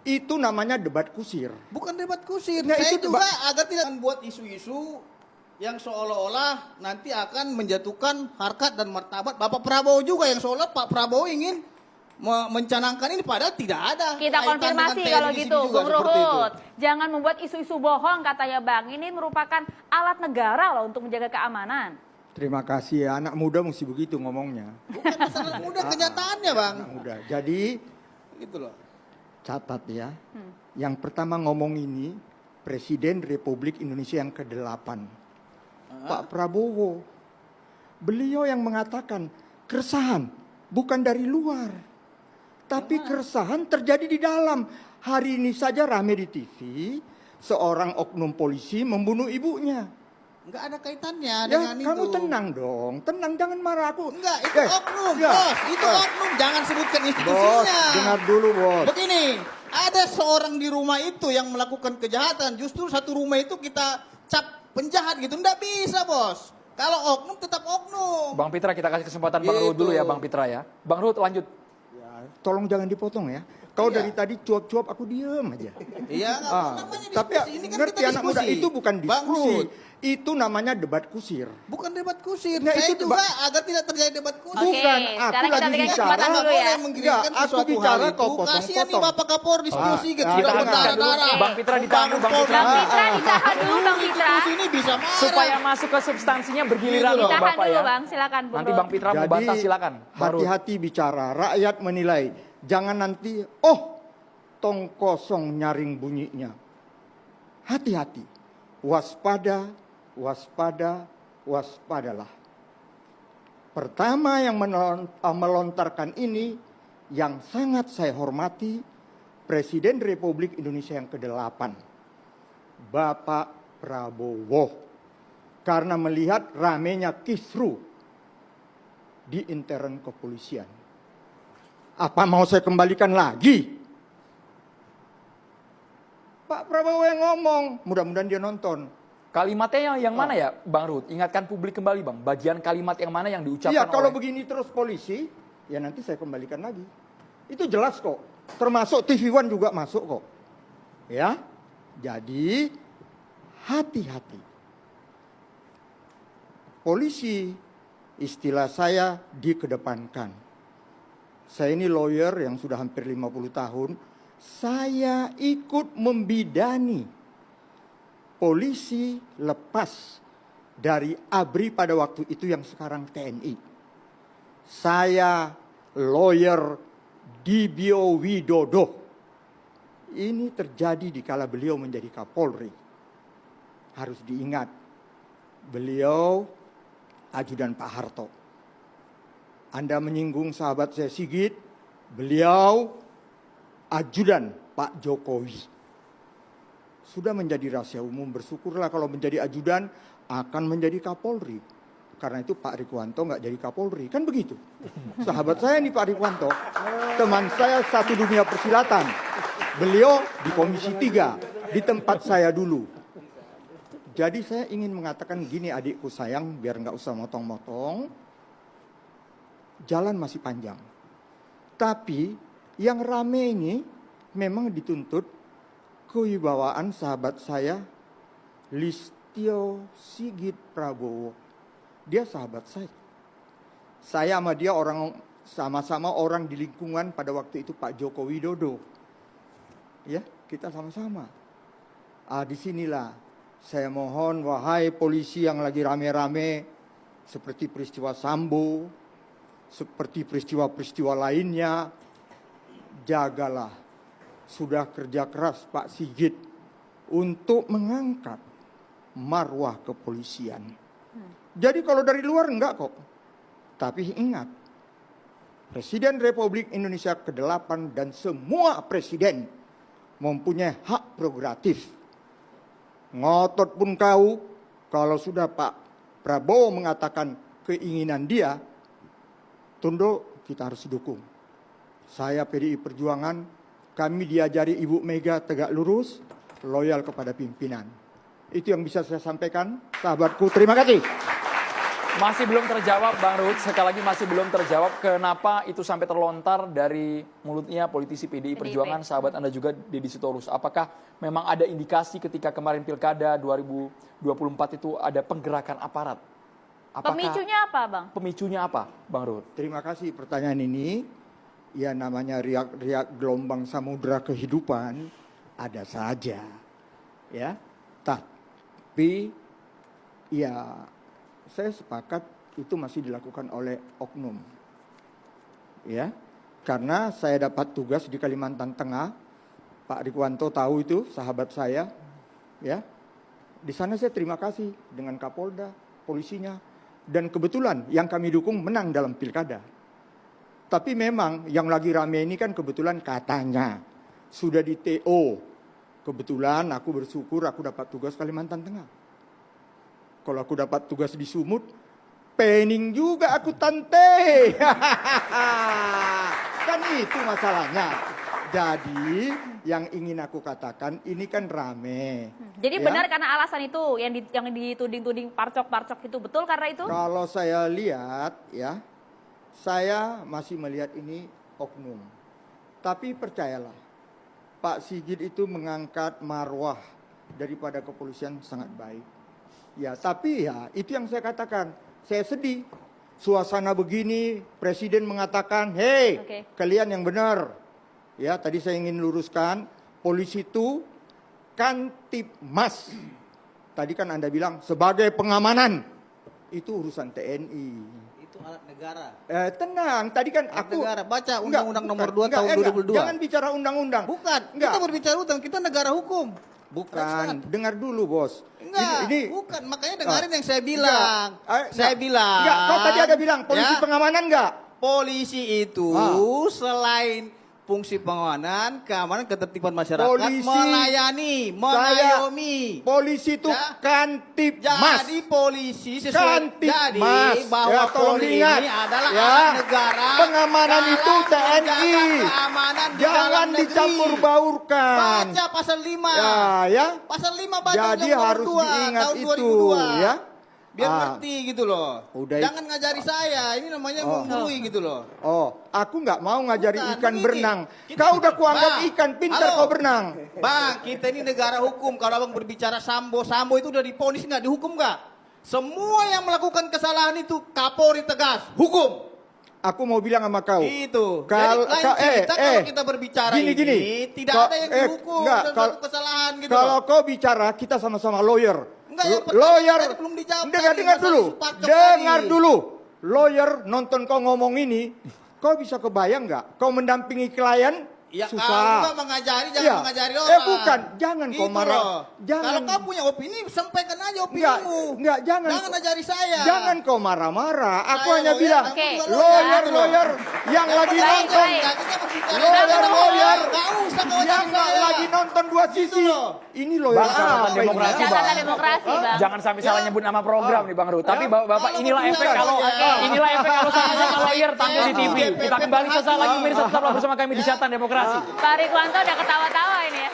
Itu namanya debat kusir. Bukan debat kusir. Nah, Saya itu juga agar tidak membuat isu-isu yang seolah-olah nanti akan menjatuhkan harkat dan martabat Bapak Prabowo juga, yang seolah Pak Prabowo ingin mencanangkan ini, padahal tidak ada. Kita konfirmasi kalau gitu, Bung Ruhut. Jangan membuat isu-isu bohong katanya Bang. Ini merupakan alat negara loh untuk menjaga keamanan. Terima kasih ya, anak muda mesti begitu ngomongnya. Bukan masalah muda, kenyataannya Bang. Anak muda. Jadi Gitu loh. catat ya. Yang pertama ngomong ini Presiden Republik Indonesia yang ke-8. Pak Prabowo. Beliau yang mengatakan keresahan bukan dari luar. Tapi keresahan terjadi di dalam. Hari ini saja rame di TV, seorang oknum polisi membunuh ibunya. Enggak ada kaitannya Ya, dengan itu. kamu tenang dong, tenang, jangan marah aku. Enggak, itu oknum, ya. bos. Itu oknum, jangan sebutkan Bos, institusinya. dengar dulu bos. Begini, ada seorang di rumah itu yang melakukan kejahatan. Justru satu rumah itu kita cap penjahat gitu. Enggak bisa, bos. Kalau oknum tetap oknum. Bang Pitra, kita kasih kesempatan Bang Ruhut dulu ya, Bang Pitra ya. Bang Ruhut lanjut. Ya, tolong jangan dipotong ya. Kau Iya. dari tadi cuap-cuap, aku diem aja. Iya, namanya diskusi. Tapi Ini kan ngerti kita anak muda, diskusi. itu bukan Bang diskusi. Ruhut. Itu namanya debat kusir. Bukan debat kusir. Nah, Saya itu juga agar tidak terjadi debat kusir. Oke, Bukan, aku sekarang kita lagi berikan bicara. kesempatan dulu ya. Boleh menggiringkan Enggak, aku sesuatu bicara, hal kau itu. potong-potong. Kasihan nih Bapak Kapolri diskusi gitu. kita Sudah dengarkan berdarah-darah. dulu. Bang Pitra ditahan dulu, Bang Pitra. Bang Pitra ditahan dulu, Bang Pitra. Diskusi ini bisa marah. Supaya masuk ke substansinya bergiliran Gitu loh. loh, Tahan Bapak dulu ya. Bang, silakan Bung Nanti Ruhut. Bang Pitra mau bantah, silakan. Bang Ruhut. hati-hati bicara, rakyat menilai. Jangan nanti, tong kosong nyaring bunyinya. Hati-hati, waspada, waspada, waspadalah. Pertama yang melontarkan ini, yang sangat saya hormati, Presiden Republik Indonesia yang ke-8, Bapak Prabowo. Karena melihat ramenya kisru di intern kepolisian. Apa mau saya kembalikan lagi? Pak Prabowo yang ngomong, mudah-mudahan dia nonton. Kalimatnya yang mana ya, Bang Ruhut? Ingatkan publik kembali, Bang. Bagian kalimat yang mana yang diucapkan Iya, kalau oleh... begini terus polisi, ya nanti saya kembalikan lagi. Itu jelas kok. Termasuk TV One juga masuk kok. Ya, jadi hati-hati. Polisi, istilah saya dikedepankan. Saya ini lawyer yang sudah hampir 50 tahun. Saya ikut membidani polisi lepas dari ABRI pada waktu itu yang sekarang TNI. Saya lawyer Dibio Widodo. Ini terjadi di kala beliau menjadi Kapolri. Harus diingat, beliau ajudan Pak Harto. Anda menyinggung sahabat saya Sigit, beliau ajudan Pak Jokowi. Sudah menjadi rahasia umum, bersyukurlah kalau menjadi ajudan akan menjadi Kapolri. Karena itu Pak Rikuwanto nggak jadi Kapolri, kan begitu. Sahabat saya nih Pak Rikuwanto, teman saya satu dunia persilatan. Beliau di Komisi 3, di tempat saya dulu. Jadi saya ingin mengatakan gini adikku sayang, biar nggak usah motong-motong. Jalan masih panjang. Tapi yang rame ini memang dituntut kewibawaan sahabat saya Listio Sigit Prabowo. Dia sahabat saya. Saya sama dia sama-sama orang di lingkungan pada waktu itu Pak Joko Widodo. Ya, kita sama-sama. Disinilah saya mohon wahai polisi yang lagi rame-rame seperti peristiwa Sambo, seperti peristiwa-peristiwa lainnya, jagalah. Sudah kerja keras Pak Sigit untuk mengangkat marwah kepolisian. Jadi kalau dari luar enggak kok. Tapi ingat, Presiden Republik Indonesia ke-8 dan semua presiden mempunyai hak prerogatif. Ngotot pun kau, kalau sudah Pak Prabowo mengatakan keinginan dia, tunduk, kita harus dukung. Saya PDI Perjuangan, kami diajari Ibu Mega tegak lurus, loyal kepada pimpinan. Itu yang bisa saya sampaikan, sahabatku. Terima kasih. Masih belum terjawab Bang Ruhut, sekali lagi masih belum terjawab kenapa itu sampai terlontar dari mulutnya politisi PDI Perjuangan, sahabat Anda juga Deddy Sitorus. Apakah memang ada indikasi ketika kemarin Pilkada 2024 itu ada penggerakan aparat? Pemicunya apa, Bang? Pemicunya apa, Bang Ruhut? Terima kasih pertanyaan ini. Ya namanya riak-riak gelombang samudra kehidupan ada saja. Ya. Tapi ya saya sepakat itu masih dilakukan oleh oknum. Ya. Karena saya dapat tugas di Kalimantan Tengah. Pak Rikwanto tahu itu, sahabat saya. Ya. Di sana saya terima kasih dengan Kapolda, polisinya. Dan kebetulan yang kami dukung menang dalam pilkada. Tapi memang yang lagi rame ini kan kebetulan katanya sudah di TO. Kebetulan aku bersyukur aku dapat tugas Kalimantan Tengah. Kalau aku dapat tugas di Sumut, pening juga aku tante. Kan itu masalahnya. Jadi yang ingin aku katakan ini kan rame. Jadi Ya. benar karena alasan itu yang dituding-tuding parcok-parcok itu betul karena itu? Kalau saya lihat ya, saya masih melihat ini oknum. Tapi percayalah, Pak Sigit itu mengangkat marwah daripada kepolisian sangat baik. Ya, tapi ya itu yang saya katakan. Saya sedih. Suasana begini, Presiden mengatakan, "Hei, Oke. kalian yang benar." Ya, tadi saya ingin luruskan, polisi itu Kantipmas. Tadi kan Anda bilang sebagai pengamanan. Itu urusan TNI. Itu alat negara. Tenang, tadi kan Alat aku negara. Baca Enggak, Undang-Undang bukan. Nomor 2 tahun 2002. Jangan bicara undang-undang. Bukan, Enggak. kita berbicara utang, kita negara hukum. Bukan, dengar dulu, Bos. Enggak, Ini bukan. Makanya dengarin yang saya enggak. bilang. Saya bilang. Enggak, kau tadi ada bilang polisi Ya, pengamanan enggak? polisi itu selain fungsi pengamanan, keamanan, ketertiban masyarakat, Polisi, melayani, mengayomi. Polisi itu Ya. Kantipmas. Jadi polisi sesuai Kantipmas. jadi bahwa Ya, tolong Polri diingat. ini adalah Ya. alat negara. Pengamanan dalam itu TNI. menjaga keamanan di Jangan dalam negeri. dicampur baurkan. Baca pasal 5. Ya. Pasal 5 baca Jadi Undang-Undang harus 2 diingat tahun itu 2002. ya. Biar ngerti gitu loh. Udah. Jangan ngajari saya, ini namanya menggurui gitu loh. Oh, aku nggak mau ngajari Bukan, ikan begini. berenang. Kita- Kau udah kuanggap Bang, ikan, pintar halo. kau berenang. Bang, kita ini negara hukum. Kalau abang berbicara Sambo itu udah diponis nggak, dihukum nggak? Semua yang melakukan kesalahan itu Kapolri tegas, hukum. Aku mau bilang sama kau. Gitu. Kal- Jadi lain ka- cerita kalau kita berbicara gini. ini tidak Kau- ada yang dihukum enggak, dan kal- satu kesalahan gitu. Kalau loh. kau bicara, kita sama-sama lawyer. Enggak, yang pertama Lawyer. tadi belum dijawab Dengar tadi, dengar masalah dulu. isu pajak Dengar tadi. dulu. Lawyer nonton kau ngomong ini, kau bisa kebayang nggak? Kau mendampingi klien Ya susah. kalau juga mengajari, jangan Iya. mengajari orang. Bukan, jangan kau marah. loh. Jangan. Kalau kamu punya opini, sampaikan aja Enggak, opinimu. enggak, jangan. Jangan ajari saya. Jangan kau marah-marah. Aku Saya hanya lawyer, bilang, kamu Oke. juga lawyer yang lagi Baik, nonton. baik. Kita berbicara Lawyer, dengan lawyer. Nggak usah kau Yang ajari saya. lagi nonton dua Gitu sisi. loh. Ini lawyer Bang, catatan apa ini? demokrasi, Catatan Bang. demokrasi, Bang. Jangan sampai salah nyebut nama program nih Bang Ruhut. Tapi Bapak Kalau inilah efek berbicara, kalau oke. inilah efek kalau sama-sama Saya- lawyer tampil di TV. saya- Kita kembali sesaat lagi pemirsa, tetaplah bersama kami di Catatan Demokrasi. Pak Rikwanto udah ketawa-tawa ini ya.